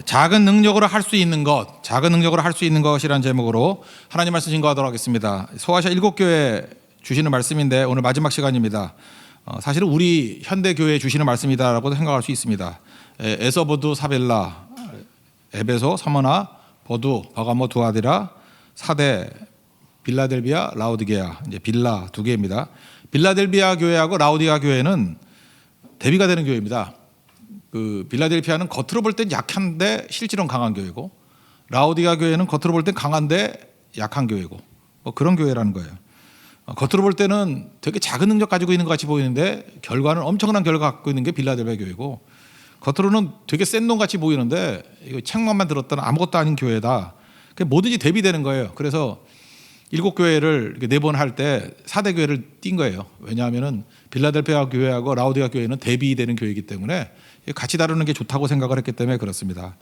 작은 능력으로 할 수 있는 것, 작은 능력으로 할 수 있는 것이라는 제목으로 하나님 말씀 증거하도록 하겠습니다. 소아시아 7교회 주시는 말씀인데 오늘 마지막 시간입니다. 사실은 우리 현대교회에 주시는 말씀이다라고도 생각할 수 있습니다. 에서보두 사벨라, 에베소, 서머나, 보두, 버가모, 두아디라, 사대, 빌라델비아, 라우디게아, 이제 빌라 두 개입니다. 빌라델비아 교회하고 라우디게아 교회는 대비가 되는 교회입니다. 그 빌라델피아는 겉으로 볼 땐 약한데 실제로는 강한 교회고, 라우디게아 교회는 겉으로 볼 땐 강한데 약한 교회고, 뭐 그런 교회라는 거예요. 겉으로 볼 때는 되게 작은 능력 가지고 있는 것 같이 보이는데 결과는 엄청난 결과 갖고 있는 게 빌라델비아 교회고, 겉으로는 되게 센 놈 같이 보이는데 이거 책망만 들었다는 아무것도 아닌 교회다. 뭐든지 대비되는 거예요. 그래서 7교회를 4번 할 때 4대 교회를 띈 거예요. 왜냐하면은 빌라델피아 교회하고 라우디게아 교회는 대비되는 교회이기 때문에 같이 다루는 게 좋다고 생각을 했기 때문에 그렇습니다.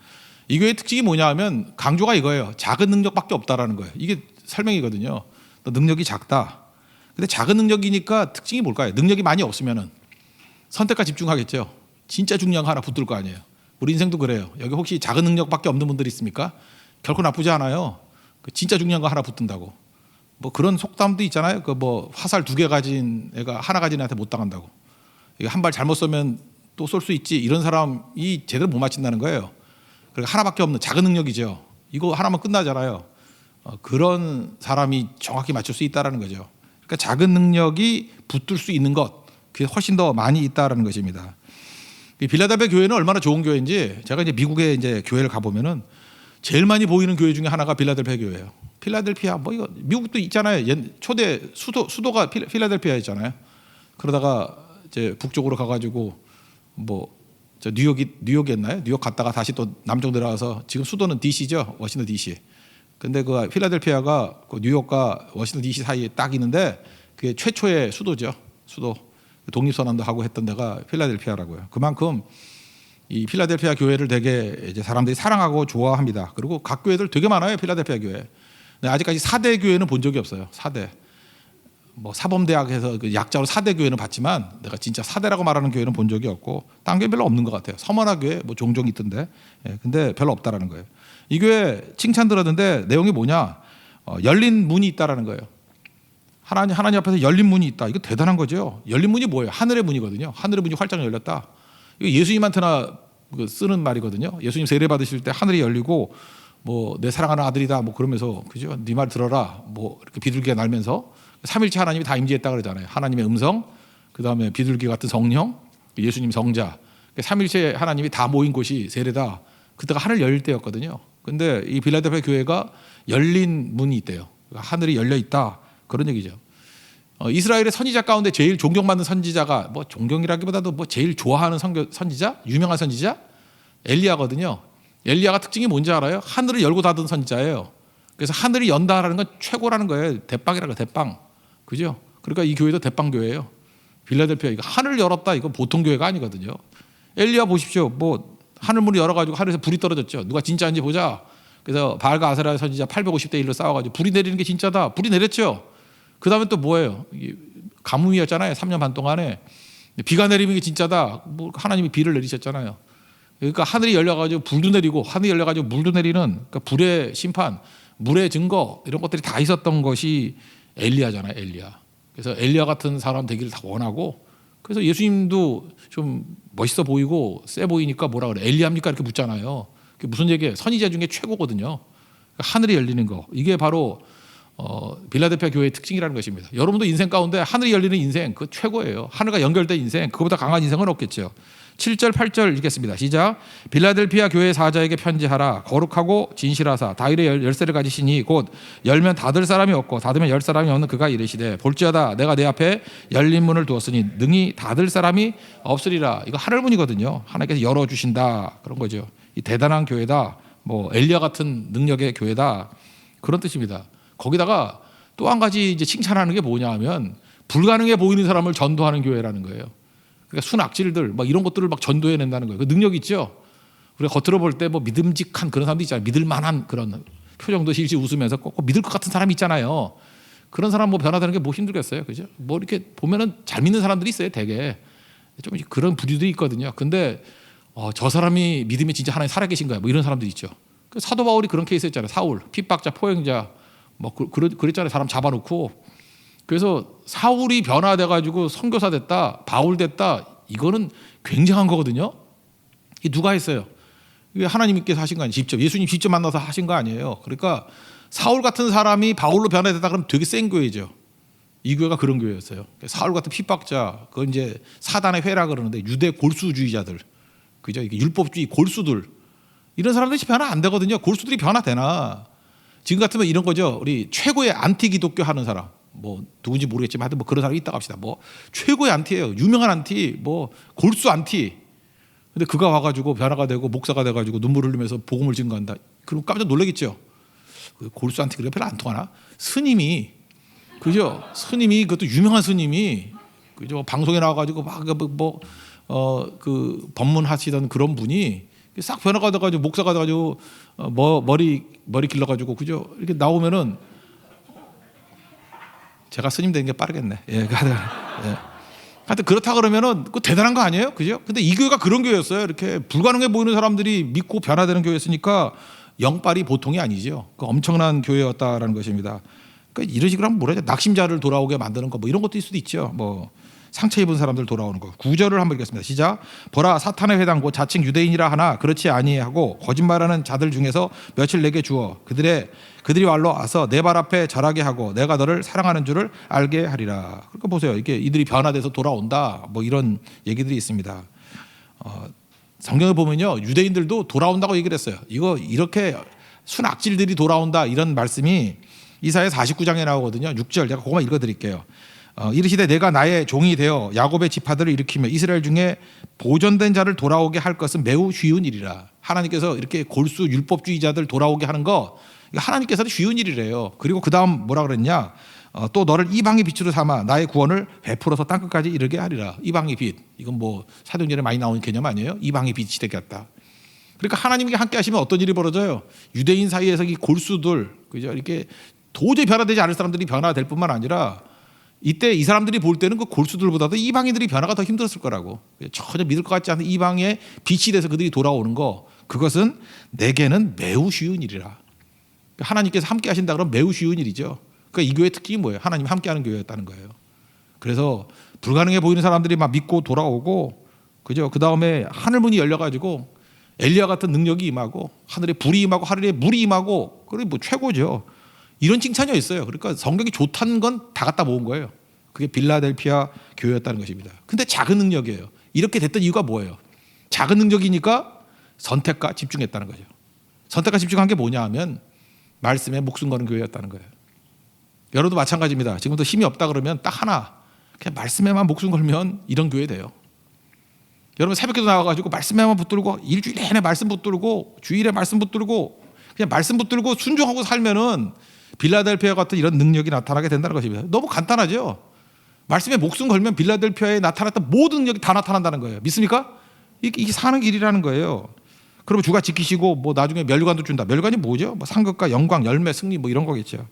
이 교회의 특징이 뭐냐 하면 강조가 이거예요. 작은 능력밖에 없다라는 거예요. 이게 설명이거든요. 너 능력이 작다. 근데 작은 능력이니까 특징이 뭘까요? 능력이 많이 없으면은 선택과 집중하겠죠. 진짜 중요한 거 하나 붙들 거 아니에요. 우리 인생도 그래요. 여기 혹시 작은 능력밖에 없는 분들이 있습니까? 결코 나쁘지 않아요. 진짜 중요한 거 하나 붙든다고. 뭐 그런 속담도 있잖아요. 그 뭐 화살 2개 가진 애가 하나 가진 애한테 못 당한다고. 한 발 잘못 쏘면 또 쏠 수 있지. 이런 사람이 제대로 못 맞힌다는 거예요. 그러니까 하나밖에 없는 작은 능력이죠. 이거 하나만 끝나잖아요. 그런 사람이 정확히 맞출 수 있다라는 거죠. 그러니까 작은 능력이 붙들 수 있는 것, 그게 훨씬 더 많이 있다라는 것입니다. 빌라델비아 교회는 얼마나 좋은 교회인지, 제가 이제 미국에 이제 교회를 가보면은 제일 많이 보이는 교회 중에 하나가 빌라델비아 교회예요. 필라델피아 뭐 이거 미국도 있잖아요. 초대 수도가 필라델피아였잖아요. 그러다가 이제 북쪽으로 가가지고 뭐 저 뉴욕이었나요? 뉴욕 갔다가 다시 또 남쪽 내려와서 지금 수도는 DC죠, 워싱턴 DC. 근데 그 필라델피아가 그 뉴욕과 워싱턴 DC 사이에 딱 있는데 그게 최초의 수도죠. 수도 독립선언도 하고 했던 데가 필라델피아라고요. 그만큼 이 필라델피아 교회를 되게 이제 사람들이 사랑하고 좋아합니다. 그리고 각 교회들 되게 많아요. 필라델피아 교회. 아직까지 4대 교회는 본 적이 없어요. 4대. 뭐 사범대학에서 그 약자로 4대 교회는 봤지만 내가 진짜 4대라고 말하는 교회는 본 적이 없고, 딴 교회 별로 없는 것 같아요. 서머나 교회 뭐 종종 있던데, 근데 별로 없다라는 거예요. 이 교회 칭찬 들었는데 내용이 뭐냐? 열린 문이 있다라는 거예요. 하나님 앞에서 열린 문이 있다. 이거 대단한 거죠. 열린 문이 뭐예요? 하늘의 문이거든요. 하늘의 문이 활짝 열렸다. 이거 예수님한테나 쓰는 말이거든요. 예수님 세례 받으실 때 하늘이 열리고 뭐 내 사랑하는 아들이다 뭐 그러면서, 그죠? 네 말 들어라 뭐 이렇게 비둘기가 날면서 삼일체 하나님이 다 임재했다 그러잖아요. 하나님의 음성, 그 다음에 비둘기 같은 성령, 예수님 성자, 삼일체 하나님이 다 모인 곳이 세례다. 그때가 하늘 열릴 때였거든요. 근데 이 빌라델피아 교회가 열린 문이 있대요. 하늘이 열려 있다, 그런 얘기죠. 이스라엘의 선지자 가운데 제일 존경받는 선지자가, 뭐 존경이라기보다도 뭐 제일 좋아하는 선지자, 유명한 선지자 엘리야거든요. 엘리야가 특징이 뭔지 알아요? 하늘을 열고 닫은 선지자예요. 그래서 하늘이 연다라는 건 최고라는 거예요. 대빵이라고, 대빵. 그죠? 그러니까 이 교회도 대빵교회예요. 빌라델피아, 이거 하늘을 열었다, 이거 보통 교회가 아니거든요. 엘리야 보십시오. 뭐 하늘문을 열어가지고 하늘에서 불이 떨어졌죠. 누가 진짜인지 보자. 그래서 바알과 아세라 선지자 850대 1로 싸워가지고 불이 내리는 게 진짜다. 불이 내렸죠. 그 다음에 또 뭐예요? 가뭄이었잖아요. 3년 반 동안에. 비가 내리는 게 진짜다. 뭐 하나님이 비를 내리셨잖아요. 그러니까 하늘이 열려가지고 불도 내리고, 하늘이 열려가지고 물도 내리는, 그러니까 불의 심판, 물의 증거, 이런 것들이 다 있었던 것이 엘리야잖아요. 엘리야. 그래서 엘리야 같은 사람 되기를 다 원하고, 그래서 예수님도 좀 멋있어 보이고 세 보이니까 뭐라 그래? 엘리야입니까? 이렇게 묻잖아요. 그게 무슨 얘기예요? 선지자 중에 최고거든요. 그러니까 하늘이 열리는 거. 이게 바로 빌라델피아 교회의 특징이라는 것입니다. 여러분도 인생 가운데 하늘이 열리는 인생, 그 최고예요. 하늘과 연결된 인생, 그거보다 강한 인생은 없겠죠. 7절 8절 읽겠습니다. 시작. 빌라델피아 교회 사자에게 편지하라. 거룩하고 진실하사 다윗의 열쇠를 가지시니 곧 열면 닫을 사람이 없고 닫으면 열 사람이 없는 그가 이르시되, 볼지어다 내가 내 앞에 열린 문을 두었으니 능히 닫을 사람이 없으리라. 이거 하늘문이거든요. 하나님께서 열어주신다, 그런 거죠. 이 대단한 교회다, 뭐 엘리야 같은 능력의 교회다, 그런 뜻입니다. 거기다가 또 한 가지 이제 칭찬하는 게 뭐냐 하면, 불가능해 보이는 사람을 전도하는 교회라는 거예요. 그러니까 순악질들 막 이런 것들을 막 전도해낸다는 거예요. 그 능력 있죠. 우리가 겉으로 볼 때 뭐 믿음직한 그런 사람도 있잖아요. 믿을 만한 그런 표정도 실실 웃으면서 꼭 믿을 것 같은 사람이 있잖아요. 그런 사람 뭐 변화되는 게 뭐 힘들겠어요, 그죠? 뭐 이렇게 보면은 잘 믿는 사람들이 있어요, 되게 좀 그런 부류들이 있거든요. 근데 저 사람이 믿음이 진짜 하나님 살아계신 거야. 뭐 이런 사람들이 있죠. 그 사도 바울이 그런 케이스 했잖아요. 사울 핍박자, 포행자, 뭐 그랬잖아요. 사람 잡아놓고. 그래서 사울이 변화돼 가지고 선교사 됐다, 바울 됐다. 이거는 굉장한 거거든요. 이 누가 했어요? 이게 하나님께서 하신 거 아니에요? 직접 예수님 직접 만나서 하신 거 아니에요? 그러니까 사울 같은 사람이 바울로 변화됐다 그러면 되게 센 교회죠. 이 교회가 그런 교회였어요. 사울 같은 핍박자, 그건 이제 사단의 회라 그러는데 유대 골수주의자들, 그죠? 이게 율법주의 골수들, 이런 사람들이 변화 안 되거든요. 골수들이 변화되나? 지금 같으면 이런 거죠. 우리 최고의 안티 기독교 하는 사람, 뭐 누군지 모르겠지만 하여튼 뭐 그런 사람이 있다고 합시다. 뭐 최고의 안티예요. 유명한 안티, 뭐 골수 안티. 근데 그가 와가지고 변화가 되고 목사가 돼가지고 눈물 흘리면서 복음을 증거한다. 그럼 깜짝 놀라겠죠. 골수 안티 그래 별로 안 통하나? 스님이, 그죠? 스님이, 그것도 유명한 스님이, 그죠? 방송에 나와가지고 막 그 법문하시던 그런 분이 싹 변화가 돼가지고 목사가 돼가지고 머리 길러가지고, 그죠? 이렇게 나오면은 제가 스님 되는 게 빠르겠네. 예, 하여튼 그렇다 그러면은 그 대단한 거 아니에요, 그죠? 근데 이 교회가 그런 교회였어요. 이렇게 불가능해 보이는 사람들이 믿고 변화되는 교회였으니까 영빨이 보통이 아니죠. 그 엄청난 교회였다라는 것입니다. 그러니까 이런 식으로 하면 뭐라 하죠? 낙심자를 돌아오게 만드는 거, 뭐 이런 것도 있을 수도 있죠. 뭐 상처 입은 사람들 돌아오는 거. 9절을 한번 읽겠습니다. 시작. 보라, 사탄의 회당 곧 자칭 유대인이라 하나 그렇지 아니하고 거짓말하는 자들 중에서 며칠 내게 주어 그들이 와서 내 발 앞에 절하게 하고 내가 너를 사랑하는 줄을 알게 하리라. 그러니까 보세요. 이게 이들이 변화돼서 돌아온다. 뭐 이런 얘기들이 있습니다. 성경을 보면요, 유대인들도 돌아온다고 얘기를 했어요. 이거 이렇게 순악질들이 돌아온다, 이런 말씀이 이사야 49장에 나오거든요. 6절 제가 그것만 읽어드릴게요. 이르시되 내가 나의 종이 되어 야곱의 지파들을 일으키며 이스라엘 중에 보존된 자를 돌아오게 할 것은 매우 쉬운 일이라. 하나님께서 이렇게 골수 율법주의자들 돌아오게 하는 거, 하나님께서는 쉬운 일이래요. 그리고 그 다음 뭐라 그랬냐? 또 너를 이방의 빛으로 삼아 나의 구원을 베풀어서 땅끝까지 이르게 하리라. 이방의 빛, 이건 뭐 사도행전에 많이 나오는 개념 아니에요? 이방의 빛이 되겠다. 그러니까 하나님께 함께 하시면 어떤 일이 벌어져요? 유대인 사이에서 이 골수들, 그죠? 이렇게 도저히 변화되지 않을 사람들이 변화될 뿐만 아니라 이때 이 사람들이 볼 때는 그 골수들보다도 이방인들이 변화가 더 힘들었을 거라고. 전혀 믿을 것 같지 않은 이방의 빛이 돼서 그들이 돌아오는 거, 그것은 내게는 매우 쉬운 일이라. 하나님께서 함께 하신다 그러면 매우 쉬운 일이죠. 그러니까 이 교회의 특징이 뭐예요? 하나님 함께하는 교회였다는 거예요. 그래서 불가능해 보이는 사람들이 막 믿고 돌아오고, 그죠? 그 다음에 하늘 문이 열려가지고 엘리야 같은 능력이 임하고 하늘에 불이 임하고 하늘에 물이 임하고, 그게 뭐 최고죠. 이런 칭찬이 있어요. 그러니까 성경이 좋다는 건 다 갖다 모은 거예요. 그게 빌라델피아 교회였다는 것입니다. 근데 작은 능력이에요. 이렇게 됐던 이유가 뭐예요? 작은 능력이니까 선택과 집중했다는 거죠. 선택과 집중한 게 뭐냐 하면 말씀에 목숨 거는 교회였다는 거예요. 여러분도 마찬가지입니다. 지금도 힘이 없다 그러면 딱 하나, 그냥 말씀에만 목숨 걸면 이런 교회 돼요. 여러분 새벽에도 나와가지고 말씀에만 붙들고 일주일 내내 말씀 붙들고 주일에 말씀 붙들고 그냥 말씀 붙들고 순종하고 살면은 빌라델피아 같은 이런 능력이 나타나게 된다는 것입니다. 너무 간단하죠. 말씀에 목숨 걸면 빌라델피아에 나타났던 모든 능력이 다 나타난다는 거예요. 믿습니까? 이게 사는 길이라는 거예요. 그러면 주가 지키시고 뭐 나중에 멸관도 준다. 멸관이 뭐죠? 뭐 상급과 영광, 열매, 승리 뭐 이런 거겠죠.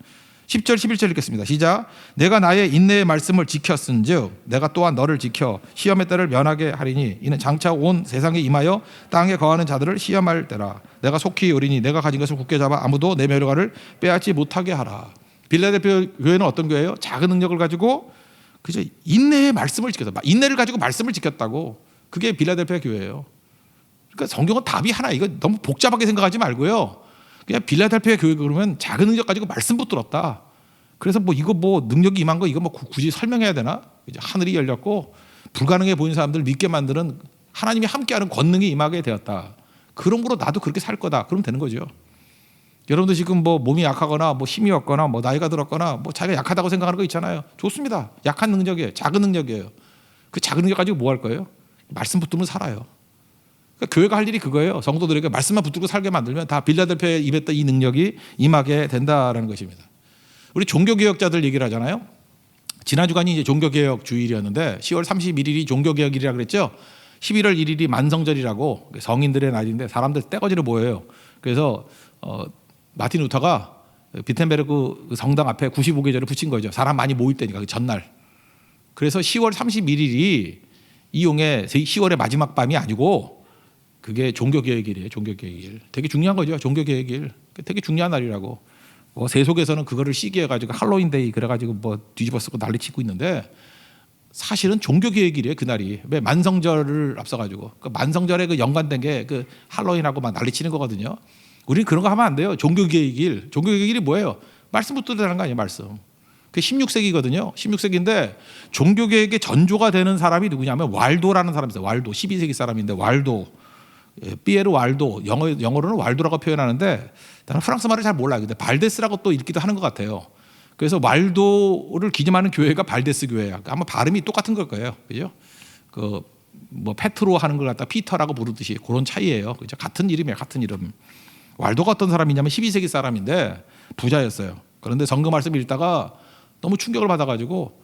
10절 11절 읽겠습니다. 시작. 내가 나의 인내의 말씀을 지켰은즉 내가 또한 너를 지켜 시험의 때를 면하게 하리니 이는 장차 온 세상에 임하여 땅에 거하는 자들을 시험할 때라. 내가 속히 오리니 내가 가진 것을 굳게 잡아 아무도 내 멸관을 빼앗지 못하게 하라. 빌라델피아 교회는 어떤 교회예요? 작은 능력을 가지고, 그죠? 인내의 말씀을 지켰다. 인내를 가지고 말씀을 지켰다고. 그게 빌라델피아 교회예요. 그러니까 성경은 답이 하나. 이거 너무 복잡하게 생각하지 말고요. 그냥 빌라델피아 교회 그러면 작은 능력 가지고 말씀 붙들었다. 그래서 뭐 이거 뭐 능력이 임한 거 이거 뭐 굳이 설명해야 되나? 이제 하늘이 열렸고 불가능해 보이는 사람들 믿게 만드는 하나님이 함께하는 권능이 임하게 되었다. 그런 거로 나도 그렇게 살 거다. 그러면 되는 거죠. 여러분도 지금 뭐 몸이 약하거나 뭐 힘이 없거나 뭐 나이가 들었거나 뭐 자기가 약하다고 생각하는 거 있잖아요. 좋습니다. 약한 능력이에요. 작은 능력이에요. 그 작은 능력 가지고 뭐 할 거예요? 말씀 붙들면 살아요. 그러니까 교회가 할 일이 그거예요. 성도들에게 말씀만 붙들고 살게 만들면 다 빌라델피아에 임했던 이 능력이 임하게 된다라는 것입니다. 우리 종교개혁자들 얘기를 하잖아요. 지난 주간이 이제 종교개혁 주일이었는데 10월 31일이 종교개혁일이라 그랬죠. 11월 1일이 만성절이라고 성인들의 날인데 사람들 떼거지로 모여요. 그래서 마틴 루터가 비텐베르크 성당 앞에 95계절을 붙인 거죠. 사람 많이 모일 때니까 그 전날. 그래서 10월 31일이 이용의 10월의 마지막 밤이 아니고 그게 종교개혁일이에요. 종교개혁일. 되게 중요한 거죠. 종교개혁일. 되게 중요한 날이라고. 뭐 세속에서는 그거를 시기해가지고 할로윈데이 그래가지고 뭐 뒤집어 쓰고 난리치고 있는데 사실은 종교개혁일이에요. 그날이. 왜 만성절을 앞서가지고 그 만성절에 그 연관된 게 그 할로윈하고 막 난리치는 거거든요. 우리는 그런 거 하면 안 돼요. 종교개혁일. 종교개혁일이 뭐예요? 말씀 붙들라는 거 아니에요. 말씀. 그게 16세기거든요. 16세기인데 종교개혁의 전조가 되는 사람이 누구냐면 왈도라는 사람이 있어요. 왈도. 12세기 사람인데 왈도. 피에르 왈도. 영어로는 왈도라고 표현하는데 나는 프랑스 말을 잘 몰라요. 근데 발데스라고 또 읽기도 하는 것 같아요. 그래서 왈도를 기념하는 교회가 발데스 교회야. 아마 발음이 똑같은 걸 거예요. 그죠? 그 뭐 페트로 하는 걸 갖다 피터라고 부르듯이 그런 차이예요. 그죠? 같은 이름이에요. 같은 이름. 왈도가 어떤 사람이냐면 12세기 사람인데 부자였어요. 그런데 성경 말씀 읽다가 너무 충격을 받아가지고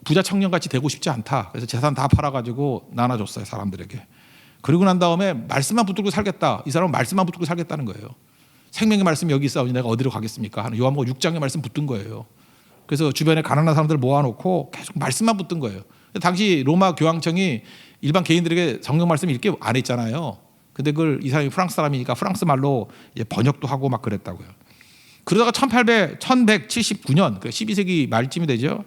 부자 청년같이 되고 싶지 않다. 그래서 재산 다 팔아가지고 나눠줬어요. 사람들에게. 그리고 난 다음에 말씀만 붙들고 살겠다. 이 사람은 말씀만 붙들고 살겠다는 거예요. 생명의 말씀이 여기 있어오니 내가 어디로 가겠습니까? 하는 요한복음 6장의 말씀 붙든 거예요. 그래서 주변에 가난한 사람들 모아놓고 계속 말씀만 붙든 거예요. 당시 로마 교황청이 일반 개인들에게 성경 말씀 읽게 안 했잖아요. 근데 그걸 이 사람이 프랑스 사람이니까 프랑스 말로 번역도 하고 막 그랬다고요. 그러다가 1179년, 12세기 말쯤이 되죠.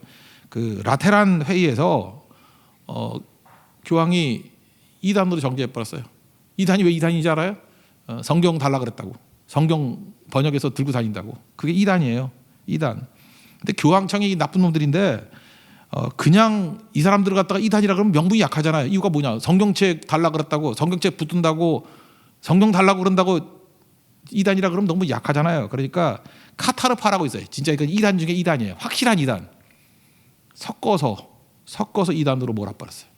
그 라테란 회의에서 교황이 이단으로 정죄해 버렸어요. 이단이 왜 이단인지 알아요? 성경 달라 그랬다고. 성경 번역해서 들고 다닌다고. 그게 이단이에요. 이단. 근데 교황청이 나쁜 놈들인데 그냥 이 사람들을 갖다가 이단이라 그러면 명분이 약하잖아요. 이유가 뭐냐? 성경책 달라 그랬다고, 성경책 붙든다고, 성경 달라고 그런다고 이단이라 그러면 너무 약하잖아요. 그러니까 카타르파라고 있어요. 진짜 이건 이단 중에 이단이에요. 확실한 이단. 섞어서 이단으로 몰아버렸어요.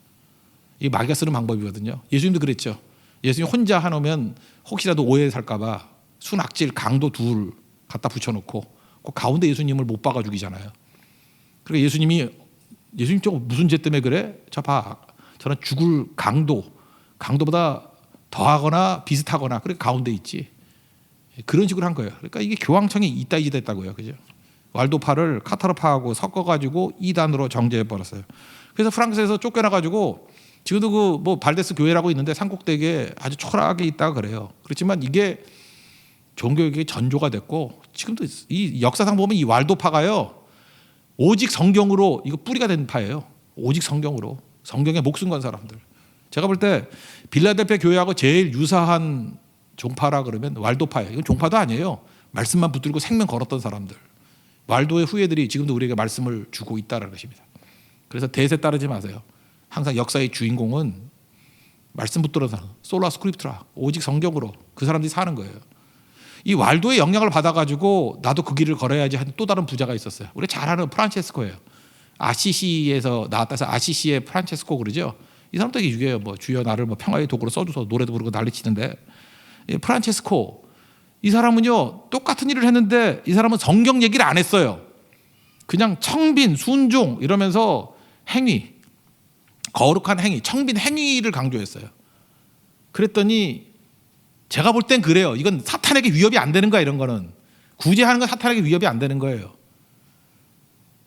이게 마귀가 쓰는 방법이거든요. 예수님도 그랬죠. 예수님 혼자 하놓으면 혹시라도 오해 살까봐 순악질 강도 둘 갖다 붙여놓고 그 가운데 예수님을 못 박아 죽이잖아요. 그리고 예수님 저거 무슨 죄 때문에 그래? 저 봐. 저는 죽을 강도보다 더하거나 비슷하거나 그래 가운데 있지. 그런 식으로 한 거예요. 그러니까 이게 교황청이 이따위지 됐다고요. 그죠? 왈도파를 카타르파하고 섞어가지고 이단으로 정죄해 버렸어요. 그래서 프랑스에서 쫓겨나가지고 지금도 그 뭐 발데스 교회라고 있는데 산꼭대기에 아주 초라하게 있다가 그래요. 그렇지만 이게 종교의 전조가 됐고 지금도 이 역사상 보면 이 왈도파가요 오직 성경으로 이거 뿌리가 된 파예요. 오직 성경으로 성경에 목숨 건 사람들. 제가 볼 때 빌라델피아 교회하고 제일 유사한 종파라 그러면 왈도파예요. 이건 종파도 아니에요. 말씀만 붙들고 생명 걸었던 사람들. 왈도의 후예들이 지금도 우리에게 말씀을 주고 있다는 것입니다. 그래서 대세 따르지 마세요. 항상 역사의 주인공은 말씀 붙들어서 사는 솔라 스크립트라 오직 성경으로 그 사람들이 사는 거예요. 이 왈도의 영향을 받아가지고 나도 그 길을 걸어야지 하는 또 다른 부자가 있었어요. 우리 잘 아는 프란체스코예요. 아시시에서 나왔다 해서 아시시의 프란체스코 그러죠. 이 사람 되게 유교해요. 뭐 주여 나를 뭐 평화의 도구로 써줘서 노래도 부르고 난리치는데 프란체스코 이 사람은요 똑같은 일을 했는데 이 사람은 성경 얘기를 안 했어요. 그냥 청빈 순종 이러면서 행위 거룩한 행위 청빈 행위를 강조했어요. 그랬더니 제가 볼 땐 그래요. 이건 사탄에게 위협이 안 되는 거야. 이런 거는 굳이 하는 건 사탄에게 위협이 안 되는 거예요.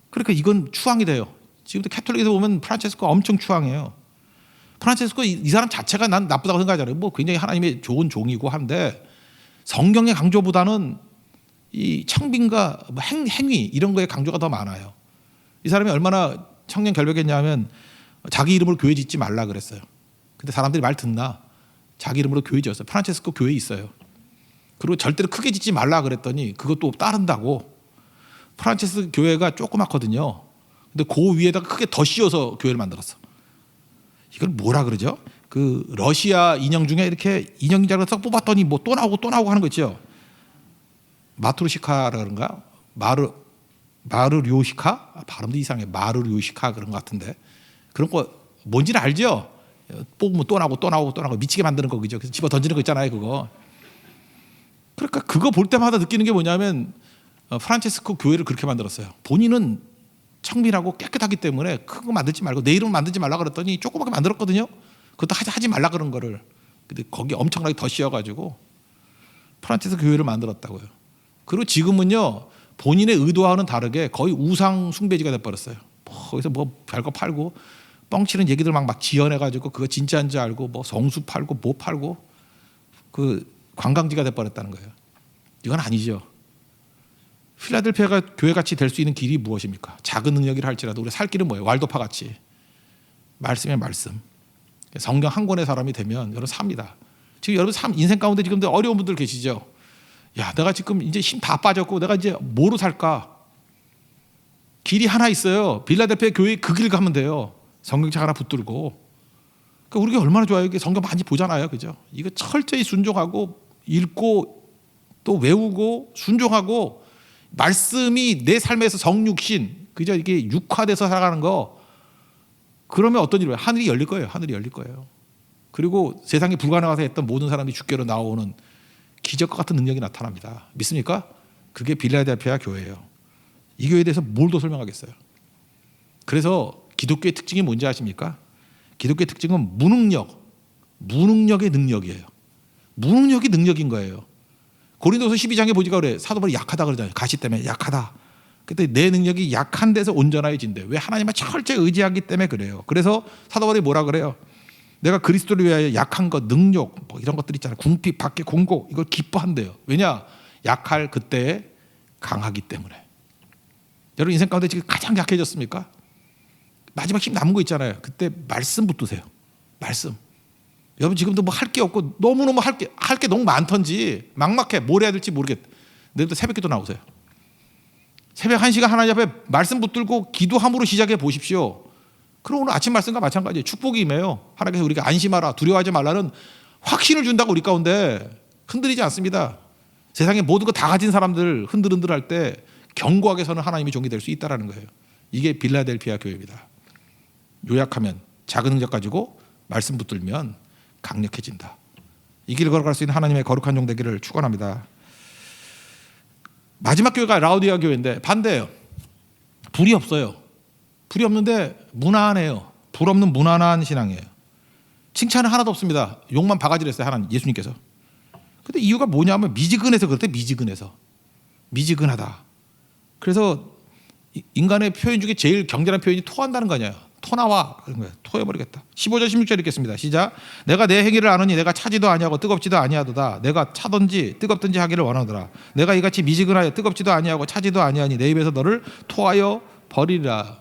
그러니까 이건 추앙이 돼요. 지금도 캐톨릭에서 보면 프란체스코 엄청 추앙해요. 프란체스코 이 사람 자체가 난 나쁘다고 생각하잖아요. 뭐 굉장히 하나님의 좋은 종이고 한데 성경의 강조보다는 이 청빈과 뭐 행위 이런 거에 강조가 더 많아요. 이 사람이 얼마나 청년 결백했냐면 자기 이름으로 교회 짓지 말라 그랬어요. 근데 사람들이 말 듣나? 자기 이름으로 교회 지었어요. 프란체스코 교회 있어요. 그리고 절대로 크게 짓지 말라 그랬더니 그것도 따른다고. 프란체스코 교회가 조그맣거든요. 근데 그 위에다가 크게 더 씌워서 교회를 만들었어. 이걸 뭐라 그러죠? 그 러시아 인형 중에 이렇게 인형자를 썩 뽑았더니 뭐 또 나오고 하는 거 있죠. 마트루시카라 그런가? 마르료시카? 발음도 이상해. 마르료시카 그런 것 같은데 그런 거 뭔지는 알죠? 뽑으면 또 나오고 미치게 만드는 거 그죠? 그래서 집어 던지는 거 있잖아요, 그거. 그러니까 그거 볼 때마다 느끼는 게 뭐냐면 프란체스코 교회를 그렇게 만들었어요. 본인은 청빈하고 깨끗하기 때문에 큰 거 만들지 말고 내 이름 만들지 말라 그랬더니 조그맣게 만들었거든요. 그것도 하지 말라 그런 거를. 근데 거기 엄청나게 더 씌워가지고 프란체스코 교회를 만들었다고요. 그리고 지금은요 본인의 의도와는 다르게 거의 우상 숭배지가 돼버렸어요. 거기서 뭐 별거 팔고 뻥치는 얘기들 막 지어내가지고 그거 진짜인 줄 알고 뭐 성수 팔고 뭐 팔고 그 관광지가 돼버렸다는 거예요. 이건 아니죠. 필라델피아가 교회같이 될 수 있는 길이 무엇입니까? 작은 능력이라 할지라도 우리 살 길은 뭐예요? 왈도파 같이 말씀의 말씀. 성경 한 권의 사람이 되면 여러분 삽니다. 지금 여러분 인생 가운데 지금도 어려운 분들 계시죠? 야, 내가 지금 이제 힘 다 빠졌고 내가 이제 뭐로 살까? 길이 하나 있어요. 필라델피아 교회 그 길 가면 돼요. 성경책 하나 붙들고. 그러니까 우리가 얼마나 좋아요. 이게 성경 많이 보잖아요. 그죠? 이거 철저히 순종하고 읽고 또 외우고 순종하고 말씀이 내 삶에서 성육신, 그죠? 이게 육화돼서 살아가는 거. 그러면 어떤 일이에요? 하늘이 열릴 거예요. 하늘이 열릴 거예요. 그리고 세상에 불가능하다 했던 모든 사람이 주께로 나오는 기적과 같은 능력이 나타납니다. 믿습니까? 그게 필라델피아 교회예요. 이 교회에 대해서 뭘 더 설명하겠어요? 그래서 기독교의 특징이 뭔지 아십니까? 기독교의 특징은 무능력의 능력이에요. 무능력이 능력인 거예요. 고린도서 12장에 보니까 그래. 사도 바울이 약하다 그러잖아요. 가시 때문에 약하다. 그때 내 능력이 약한 데서 온전해진대. 왜? 하나님을 철저히 의지하기 때문에 그래요. 그래서 사도 바울이 뭐라 그래요? 내가 그리스도를 위하여 약한 것, 능력 뭐 이런 것들 있잖아요. 궁핍, 박해, 공고 이걸 기뻐한대요. 왜냐? 약할 그때에 강하기 때문에. 여러분 인생 가운데 지금 가장 약해졌습니까? 마지막 힘 남은 거 있잖아요. 그때 말씀 붙드세요. 말씀. 여러분 지금도 뭐 할 게 없고 너무너무 할 게 너무 많던지 막막해. 뭘 해야 될지 모르겠. 내일부터 새벽기도 나오세요. 새벽 1시간 하나님 앞에 말씀 붙들고 기도함으로 시작해 보십시오. 그럼 오늘 아침 말씀과 마찬가지예요. 축복이 임해요. 하나님께서 우리가 안심하라, 두려워하지 말라는 확신을 준다고 우리 가운데 흔들리지 않습니다. 세상에 모든 거 다 가진 사람들 흔들흔들할 때 견고하게 서는 하나님의 종이 될 수 있다는 거예요. 이게 필라델피아 교회입니다. 요약하면 작은 능력 가지고 말씀 붙들면 강력해진다. 이 길을 걸어갈 수 있는 하나님의 거룩한 종 되기를 축원합니다. 마지막 교회가 라우디아 교회인데 반대예요. 불이 없어요. 불이 없는데 무난해요. 불 없는 무난한 신앙이에요. 칭찬은 하나도 없습니다. 욕만 바가지를 했어요. 하나님 예수님께서. 근데 이유가 뭐냐면 미지근해서 그렇대. 미지근하다. 그래서 인간의 표현 중에 제일 경건한 표현이 토한다는 거 아니에요. 토나와 그런 거예요. 토해버리겠다. 15절 16절 읽겠습니다. 시작. 내가 내 행위를 아느니 내가 차지도 아니하고 뜨겁지도 아니하도다. 내가 차든지 뜨겁든지 하기를 원하더라. 내가 이같이 미지근하여 뜨겁지도 아니하고 차지도 아니하니 내 입에서 너를 토하여 버리라.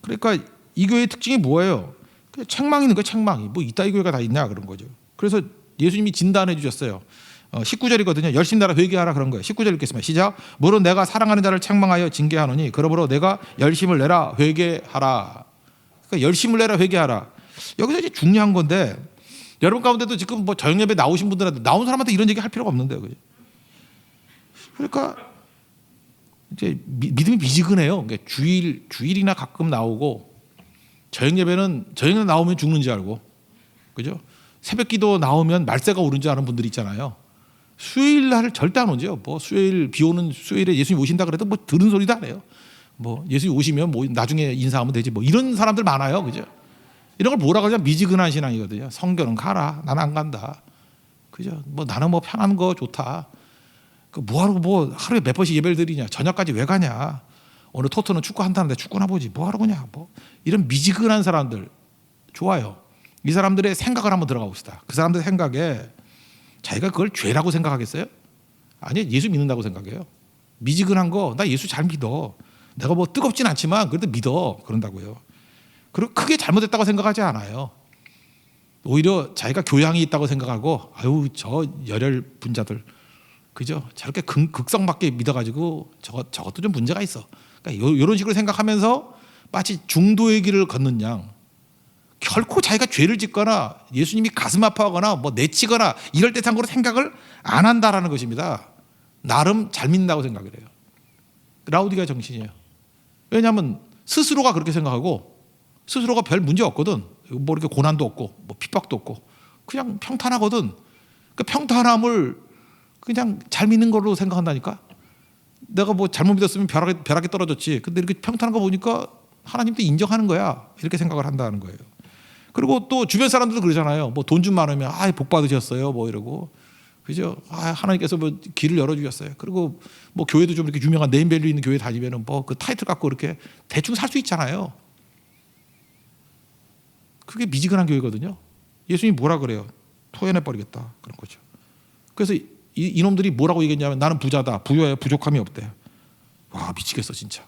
그러니까 이 교회의 특징이 뭐예요? 그냥 책망이 있는 거예요. 책망이. 뭐 이따위 교회가 다 있냐 그런 거죠. 그래서 예수님이 진단해 주셨어요. 19절이거든요. 열심히 나라 회개하라 그런 거예요. 19절 읽겠습니다. 시작. 물론 내가 사랑하는 자를 책망하여 징계하노니 그러므로 내가 열심을 내라 회개하라. 그러니까 열심을 내라 회개하라. 여기서 이제 중요한 건데 여러분 가운데도 지금 뭐 저녁예배 나오신 분들한테 나온 사람한테 이런 얘기 할 필요가 없는데요. 그러니까 이제 믿음이 미지근해요. 그러니까 주일이나 가끔 나오고 저녁예배는 나오면 죽는 줄 알고, 그죠? 새벽기도 나오면 말세가 오른 줄 아는 분들이 있잖아요. 수요일 날 절대 안 오죠. 뭐 수요일 비 오는 수요일에 예수님 오신다 그래도 뭐 들은 소리도 안 해요. 뭐 예수님 오시면 뭐 나중에 인사하면 되지 뭐 이런 사람들 많아요, 그죠? 이런 걸 뭐라 그러냐 미지근한 신앙이거든요. 성결은 가라, 나는 안 간다, 그죠? 뭐 나는 뭐 편한 거 좋다. 그 뭐하러 뭐 하루에 몇 번씩 예배를 드리냐? 저녁까지 왜 가냐? 오늘 토트는 축구 한다는데 축구나 보지 뭐하러 그냐? 뭐 이런 미지근한 사람들 좋아요. 이 사람들의 생각을 한번 들어가 봅시다. 그 사람들 생각에 자기가 그걸 죄라고 생각하겠어요? 아니요, 예수 믿는다고 생각해요. 미지근한 거 나 예수 잘 믿어. 내가 뭐 뜨겁진 않지만 그래도 믿어 그런다고요. 그리고 크게 잘못했다고 생각하지 않아요. 오히려 자기가 교양이 있다고 생각하고 아유 저 열혈 분자들 그죠? 저렇게 극성맞게 믿어가지고 저것도 좀 문제가 있어. 그러니까 이런 식으로 생각하면서 마치 중도의 길을 걷는 양 결코 자기가 죄를 짓거나 예수님이 가슴 아파하거나 뭐 내치거나 이럴 때 참고로 생각을 안 한다라는 것입니다. 나름 잘 믿는다고 생각을 해요. 라우디가 정신이에요. 왜냐하면 스스로가 그렇게 생각하고 스스로가 별 문제 없거든. 뭐 이렇게 고난도 없고 뭐 핍박도 없고 그냥 평탄하거든. 그 평탄함을 그냥 잘 믿는 걸로 생각한다니까. 내가 뭐 잘못 믿었으면 벼락에 떨어졌지. 근데 이렇게 평탄한 거 보니까 하나님도 인정하는 거야. 이렇게 생각을 한다는 거예요. 그리고 또 주변 사람들도 그러잖아요. 뭐 돈 좀 많으면 복 받으셨어요. 뭐 이러고. 그죠? 하나님께서 뭐 길을 열어주셨어요. 그리고 뭐 교회도 좀 이렇게 유명한 네임밸류 있는 교회 다니면은 뭐 그 타이틀 갖고 이렇게 대충 살 수 있잖아요. 그게 미지근한 교회거든요. 예수님이 뭐라 그래요? 토해내버리겠다 그런 거죠. 그래서 이놈들이 뭐라고 얘기했냐면 나는 부자다, 부여해, 부족함이 없대. 와 미치겠어 진짜.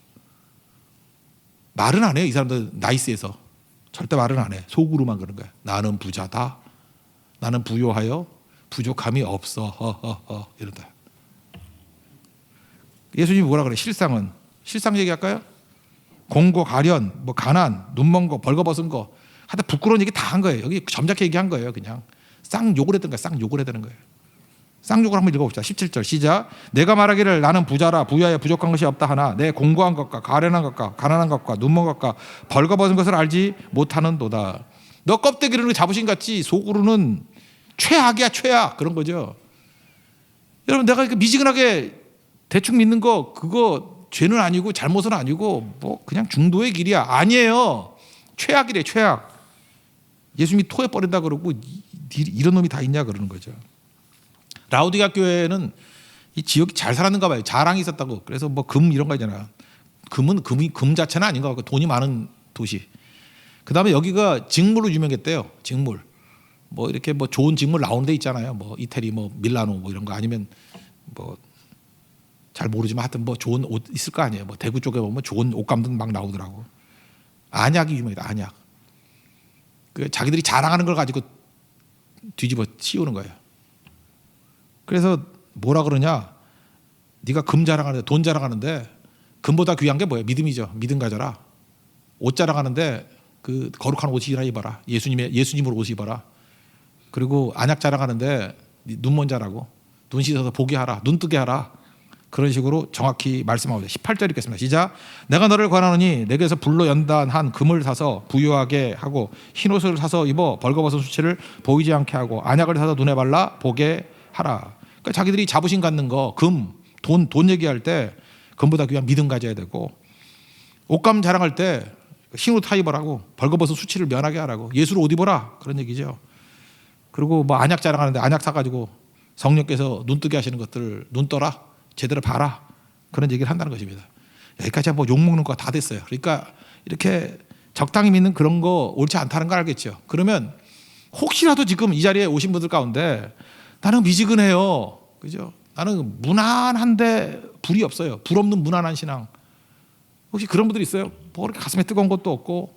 말은 안 해요. 이 사람들 나이스해서 절대 말은 안 해. 속으로만 그런 거야. 나는 부자다, 나는 부요하여 부족함이 없어. 허허허 이러다. 예수님이 뭐라 그래? 실상 얘기할까요? 공고, 가련, 뭐 가난, 눈먼 거, 벌거벗은 거, 하여튼 부끄러운 얘기 다 한 거예요. 여기 점잖게 얘기한 거예요. 그냥 쌍욕을 했던 거예요. 쌍욕을 해야 거예요. 쌍욕을 한번 읽어봅시다. 17절 시작. 내가 말하기를 나는 부자라 부야에 부족한 것이 없다 하나 내 공고한 것과 가련한 것과 가난한 것과 눈먼 것과 벌거벗은 것을 알지 못하는도다. 너 껍데기로는 자부심 같지 속으로는 최악이야 최악 그런 거죠. 여러분 내가 이렇게 미지근하게 대충 믿는 거 그거 죄는 아니고 잘못은 아니고 뭐 그냥 중도의 길이야. 아니에요. 최악이래 최악. 예수님이 토해 버린다 그러고 이런 놈이 다 있냐 그러는 거죠. 라우디가 교회는 이 지역이 잘 살았는가 봐요. 자랑이 있었다고. 그래서 뭐 금 이런 거 있잖아. 금 자체는 아닌 것 같고 돈이 많은 도시. 그다음에 여기가 직물로 유명했대요. 직물. 뭐 이렇게 뭐 좋은 직물 나오는 데 있잖아요. 뭐 이태리 뭐 밀라노 뭐 이런 거 아니면 뭐 잘 모르지만 하여튼 뭐 좋은 옷 있을 거 아니에요. 뭐 대구 쪽에 보면 좋은 옷감도 막 나오더라고. 안약이 유명하다. 안약. 그 자기들이 자랑하는 걸 가지고 뒤집어 씌우는 거예요. 그래서 뭐라 그러냐? 네가 금 자랑하는데 돈 자랑하는데 금보다 귀한 게 뭐예요? 믿음이죠. 믿음 가져라. 옷 자랑하는데 그 거룩한 옷이나 입어라. 예수님으로 옷 입어라. 그리고 안약 자랑하는데 눈먼 자라고 눈 씻어서 보게 하라. 눈 뜨게 하라. 그런 식으로 정확히 말씀하고 18절 읽겠습니다. 시작. 내가 너를 권하노니 내게서 불로 연단한 금을 사서 부유하게 하고 흰옷을 사서 입어 벌거벗은 수치를 보이지 않게 하고 안약을 사서 눈에 발라 보게 하라. 그러니까 자기들이 자부심 갖는 거 금, 돈 얘기할 때 금보다 귀한 믿음 가져야 되고 옷감 자랑할 때 흰옷 타 입으라고 벌거벗은 수치를 면하게 하라고 예수를 옷 입어라 그런 얘기죠. 그리고 뭐 안약 자랑하는데 안약 사가지고 성령께서 눈 뜨게 하시는 것들을 눈 떠라 제대로 봐라 그런 얘기를 한다는 것입니다. 여기까지 뭐 욕먹는 거 다 됐어요. 그러니까 이렇게 적당히 믿는 그런 거 옳지 않다는 걸 알겠죠. 그러면 혹시라도 지금 이 자리에 오신 분들 가운데 나는 미지근해요. 그죠? 나는 무난한데 불이 없어요. 불 없는 무난한 신앙. 혹시 그런 분들 있어요? 뭐 그렇게 가슴에 뜨거운 것도 없고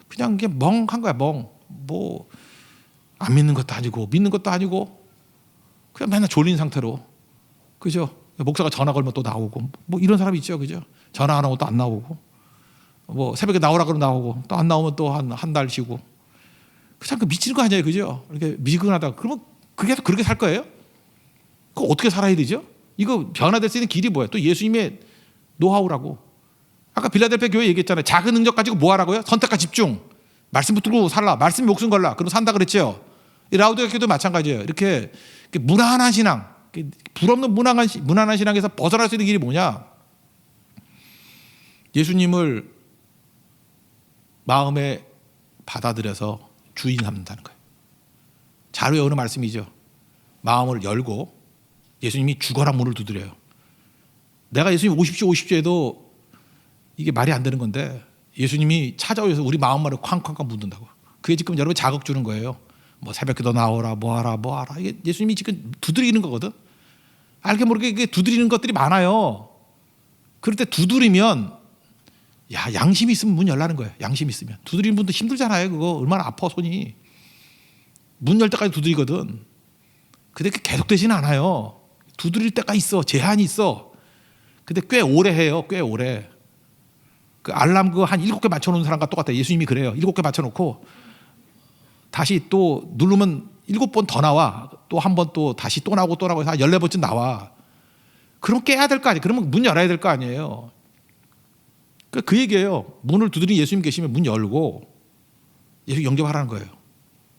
그냥 이게 멍한 거야. 멍. 뭐 안 믿는 것도 아니고 믿는 것도 아니고 그냥 맨날 졸린 상태로. 그죠? 목사가 전화 걸면 또 나오고 뭐 이런 사람이 있죠. 그죠? 전화 안 하고 또 안 나오고 뭐 새벽에 나오라 그러면 나오고 또 안 나오면 또 한 달 쉬고 참 그 미치는 거 아니에요. 그죠? 이렇게 미지근하다. 그러면 그렇게 살 거예요? 그거 어떻게 살아야 되죠? 이거 변화될 수 있는 길이 뭐예요? 또 예수님의 노하우라고. 아까 빌라델피아 교회 얘기했잖아요. 작은 능력 가지고 뭐 하라고요? 선택과 집중. 말씀 붙들고 살라. 말씀이 목숨 걸라. 그럼 산다 그랬죠. 이 라우디가 교회도 마찬가지예요. 이렇게 무난한 신앙, 불 없는 무난한 신앙에서 벗어날 수 있는 길이 뭐냐? 예수님을 마음에 받아들여서 주인 삼는다는 거예요. 잘 외우는 말씀이죠. 마음을 열고 예수님이 죽어라 문을 두드려요. 내가 예수님 오십시오 해도 이게 말이 안 되는 건데 예수님이 찾아오셔서 우리 마음만을 쾅쾅쾅 묻는다고. 그게 지금 여러분 자극 주는 거예요. 뭐 새벽기도 나오라 뭐하라 이게 예수님이 지금 두드리는 거거든. 알게 모르게 이게 두드리는 것들이 많아요. 그럴 때 두드리면 양심이 있으면 문 열라는 거예요. 양심이 있으면. 두드리는 분도 힘들잖아요. 그거 얼마나 아파 손이. 문 열 때까지 두드리거든. 근데 그게 계속 되지는 않아요. 두드릴 때가 있어. 제한이 있어. 근데 꽤 오래 해요. 꽤 오래. 그 알람 한 7개 맞춰놓은 사람과 똑같아요. 예수님이 그래요. 7개 맞춰놓고 다시 또 누르면 7번 더 나와. 또 한 번 또 다시 또 나오고 또 나오고 해서 14번쯤 나와. 그럼 깨야 될 거 아니에요. 그러면 문 열어야 될 거 아니에요. 그 얘기예요. 문을 두드린 예수님 계시면 문 열고 예수 영접하라는 거예요.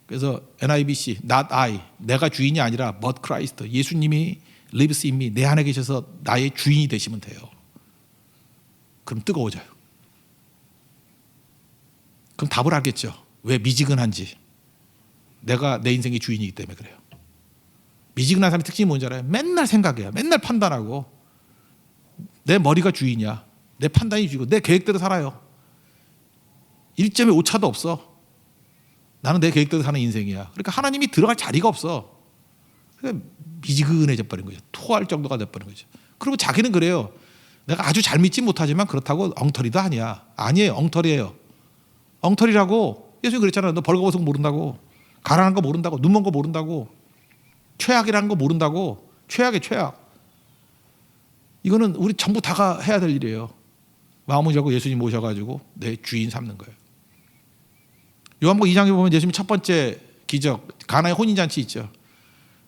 그래서 NIBC, not I, 내가 주인이 아니라 but Christ, 예수님이 lives in me, 내 안에 계셔서 나의 주인이 되시면 돼요. 그럼 뜨거워져요. 그럼 답을 알겠죠. 왜 미지근한지. 내가 내 인생의 주인이기 때문에 그래요. 미지근한 사람의 특징이 뭔지 알아요? 맨날 생각해요. 맨날 판단하고 내 머리가 주인이야. 내 판단이 주이고 내 계획대로 살아요. 1.5 오차도 없어. 나는 내 계획대로 사는 인생이야. 그러니까 하나님이 들어갈 자리가 없어. 그러니까 미지근해져 버린 거죠. 토할 정도가 돼버린 거죠. 그리고 자기는 그래요. 내가 아주 잘 믿지 못하지만 그렇다고 엉터리도 아니야. 아니에요. 엉터리예요. 엉터리라고. 예수님 그랬잖아요. 너 벌거벗은 거 모른다고. 가난한 거 모른다고. 눈먼 거 모른다고. 최악이라는 거 모른다고. 최악의 최악. 이거는 우리 전부 다가 해야 될 일이에요. 마음을 잡고 예수님 모셔가지고 내 주인 삼는 거예요. 요한복음 2장에 보면 예수님 첫 번째 기적 가나의 혼인잔치 있죠.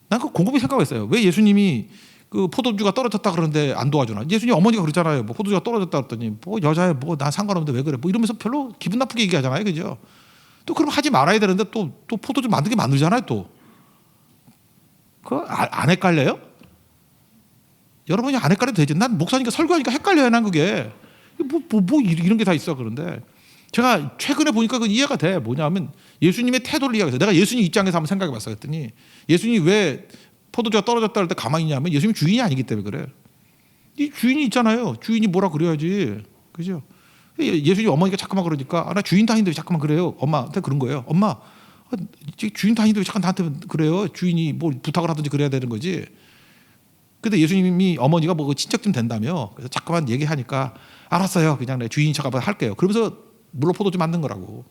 난 그 곰곰이 생각했어요. 왜 예수님이 그 포도주가 떨어졌다 그러는데 안 도와주나? 예수님 어머니가 그러잖아요. 뭐 포도주가 떨어졌다 그랬더니 뭐 여자애 뭐 난 상관없는데 왜 그래? 뭐 이러면서 별로 기분 나쁘게 얘기하잖아요, 그죠? 또 그럼 하지 말아야 되는데 또 포도주 만들게 만들잖아요, 또. 그거 안 헷갈려요? 여러분이 안 헷갈려도 되지. 난 목사니까 설교하니까 헷갈려요, 난 그게. 뭐 이런 게 다 있어. 그런데 제가 최근에 보니까 그 이해가 돼. 뭐냐면 예수님의 태도를 이해해서 내가 예수님 입장에서 한번 생각해 봤어. 그랬더니 예수님이 왜 포도주가 떨어졌다 할 때 가만히 있냐면 예수님 주인이 아니기 때문에 그래. 이 주인이 있잖아요. 주인이 뭐라 그래야지. 그죠? 예수님 어머니가 자꾸만 그러니까 나 주인도 아닌데 왜 자꾸만 그래요. 엄마한테 그런 거예요. 엄마 주인도 아닌데 왜 자꾸 나한테 그래요. 주인이 뭐 부탁을 하든지 그래야 되는 거지. 근데 예수님이 어머니가 뭐 친척 좀 된다며. 그래서 자꾸만 얘기하니까 알았어요. 그냥 내 주인인 척 한번 할게요. 그러면서 물로 포도주 만든 거라고.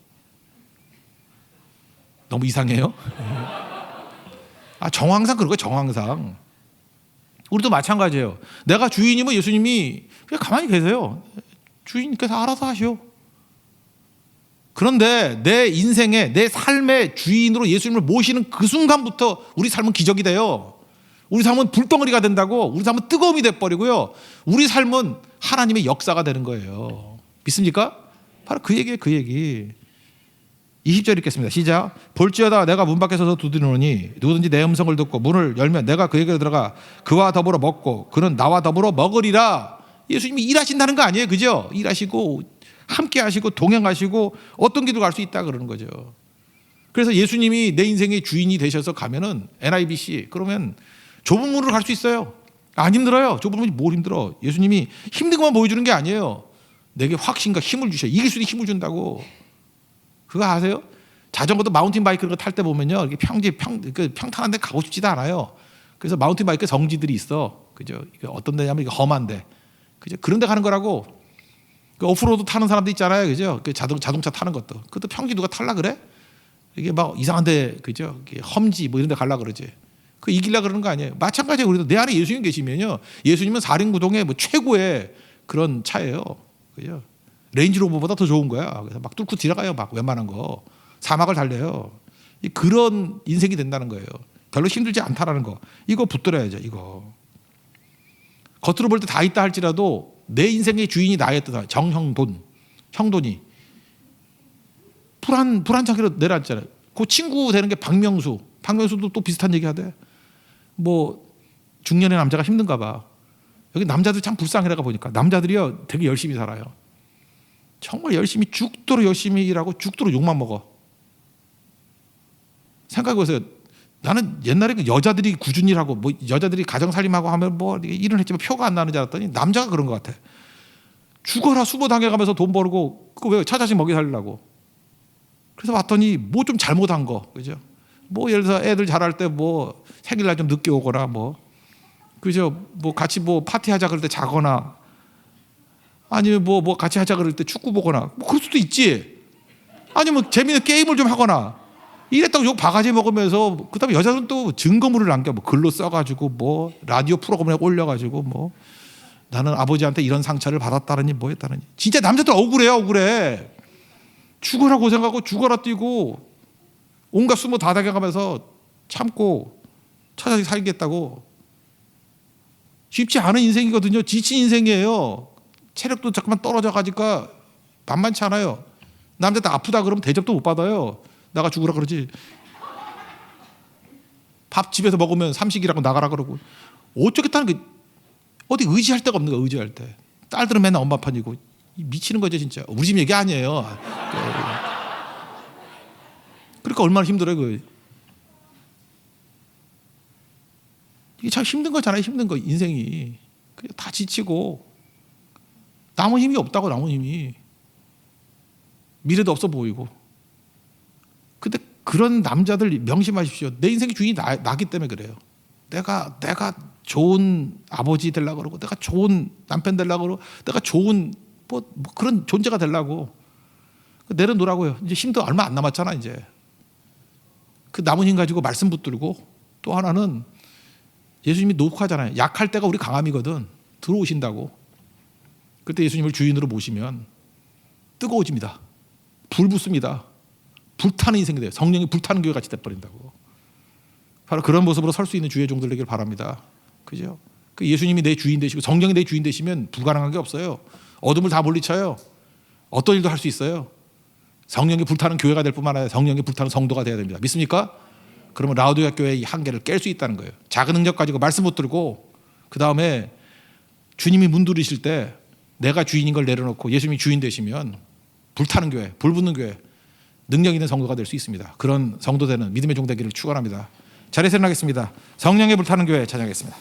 너무 이상해요? 정황상 그런 거예요. 정황상. 우리도 마찬가지예요. 내가 주인이면 예수님이 그냥 가만히 계세요. 주인께서 알아서 하시오. 그런데 내 인생의 내 삶의 주인으로 예수님을 모시는 그 순간부터 우리 삶은 기적이 돼요. 우리 삶은 불덩어리가 된다고. 우리 삶은 뜨거움이 돼버리고요. 우리 삶은 하나님의 역사가 되는 거예요. 믿습니까? 바로 그 얘기예요. 그 얘기. 20절 읽겠습니다. 시작. 볼지어다 내가 문 밖에 서서 두드리노니 누구든지 내 음성을 듣고 문을 열면 내가 그에게로 들어가 그와 더불어 먹고 그는 나와 더불어 먹으리라. 예수님이 일하신다는 거 아니에요. 그죠? 일하시고 함께 하시고 동행하시고 어떤 길도 갈 수 있다 그러는 거죠. 그래서 예수님이 내 인생의 주인이 되셔서 가면은 NIBC 그러면 좁은 문으로 갈 수 있어요. 안 힘들어요. 좁은 문이 뭘 힘들어. 예수님이 힘든 것만 보여주는 게 아니에요. 내게 확신과 힘을 주셔. 이길 수 있는 힘을 준다고. 그거 아세요? 자전거도 마운틴 바이크 그런 거 탈 때 보면요. 이렇게 평탄한 데 가고 싶지도 않아요. 그래서 마운틴 바이크 성지들이 있어. 그죠? 어떤 데냐면 이게 험한데. 그죠? 그런 데 가는 거라고. 그 오프로드 타는 사람도 있잖아요. 그죠? 그 자동차 타는 것도. 그것도 평지 누가 탈라 그래? 이게 막 이상한 데, 그죠? 험지 뭐 이런 데 갈라 그러지. 그 이길라 그러는 거 아니에요. 마찬가지로 우리도 내 안에 예수님 계시면요. 예수님은 사륜구동의 뭐 최고의 그런 차예요. 그죠? 레인지로버보다 더 좋은 거야. 그래서 막 뚫고 지나가요. 막 웬만한 거. 사막을 달려요. 그런 인생이 된다는 거예요. 별로 힘들지 않다라는 거. 이거 붙들어야죠. 이거. 겉으로 볼 때 다 있다 할지라도 내 인생의 주인이 나였다. 정형돈. 형돈이. 불안차기로 내려앉잖아요. 그 친구 되는 게 박명수. 박명수도 또 비슷한 얘기 하대. 뭐 중년의 남자가 힘든가 봐. 여기 남자들 참 불쌍해라가 보니까 남자들이요 되게 열심히 살아요. 정말 열심히 죽도록 열심히 일하고 죽도록 욕만 먹어. 생각해보세요. 나는 옛날에 그 여자들이 꾸준히 일하고 뭐 여자들이 가정살림하고 하면 뭐 일은 했지만 표가 안 나는 줄 알았더니 남자가 그런 것 같아. 죽어라 수모 당해가면서 돈 벌고 그거 왜 처자식 먹이 살리려고. 그래서 봤더니 뭐 좀 잘못한 거 그죠? 뭐 예를 들어서 애들 자랄 때 뭐 생일날 좀 늦게 오거나 뭐 그죠? 뭐 같이 뭐 파티하자 그럴 때 자거나 아니면 뭐 같이 하자 그럴 때 축구 보거나 뭐 그럴 수도 있지. 아니면 재미있는 게임을 좀 하거나 이랬다고 욕 바가지 먹으면서 그다음에 여자들은 또 증거물을 남겨 뭐 글로 써가지고 뭐 라디오 프로그램에 올려가지고 뭐 나는 아버지한테 이런 상처를 받았다느니 뭐 했다느니. 진짜 남자들 억울해. 죽어라 고생하고 죽어라 뛰고 온갖 수모 다 당해가면서 참고 처자식 살겠다고. 쉽지 않은 인생이거든요. 지친 인생이에요. 체력도 잠깐만 떨어져가니까 만만치 않아요. 남자들 아프다 그러면 대접도 못 받아요. 나가 죽으라 그러지. 밥 집에서 먹으면 삼식이라고 나가라 그러고. 어쩌겠다는 게 어디 의지할 데가 없는 거야. 의지할 때. 딸들은 맨날 엄마 편이고 미치는 거죠 진짜. 우리 집 얘기 아니에요. 그러니까 얼마나 힘들어요. 이게 참 힘든 거잖아요. 힘든 거 인생이. 그냥 다 지치고 남은 힘이 없다고. 남은 힘이. 미래도 없어 보이고. 근데 그런 남자들 명심하십시오. 내 인생의 주인이 나기 때문에 그래요. 내가 좋은 아버지 되려고 그러고, 내가 좋은 남편 되려고 그러고, 내가 좋은 뭐 그런 존재가 되려고 내려놓으라고요. 이제 힘도 얼마 안 남았잖아. 이제 그 남은 힘 가지고 말씀 붙들고, 또 하나는 예수님이 녹화잖아요. 약할 때가 우리 강함이거든. 들어오신다고. 그때 예수님을 주인으로 모시면 뜨거워집니다. 불 붙습니다. 불타는 인생이 돼요. 성령이 불타는 교회 같이 돼버린다고. 바로 그런 모습으로 설 수 있는 주의 종들 되길 바랍니다. 그죠? 그 예수님이 내 주인 되시고 성령이 내 주인 되시면 불가능한 게 없어요. 어둠을 다 물리쳐요. 어떤 일도 할 수 있어요. 성령이 불타는 교회가 될 뿐만 아니라 성령이 불타는 성도가 돼야 됩니다. 믿습니까? 그러면 라우디게아 교회의 한계를 깰 수 있다는 거예요. 작은 능력 가지고 말씀 붙들고, 그 다음에 주님이 문두리실 때 내가 주인인 걸 내려놓고 예수님이 주인 되시면 불타는 교회, 불 붙는 교회, 능력 있는 성도가 될 수 있습니다. 그런 성도 되는 믿음의 종 되기를 축원합니다. 자리에서 일어나겠습니다. 성령의 불타는 교회 찬양하겠습니다.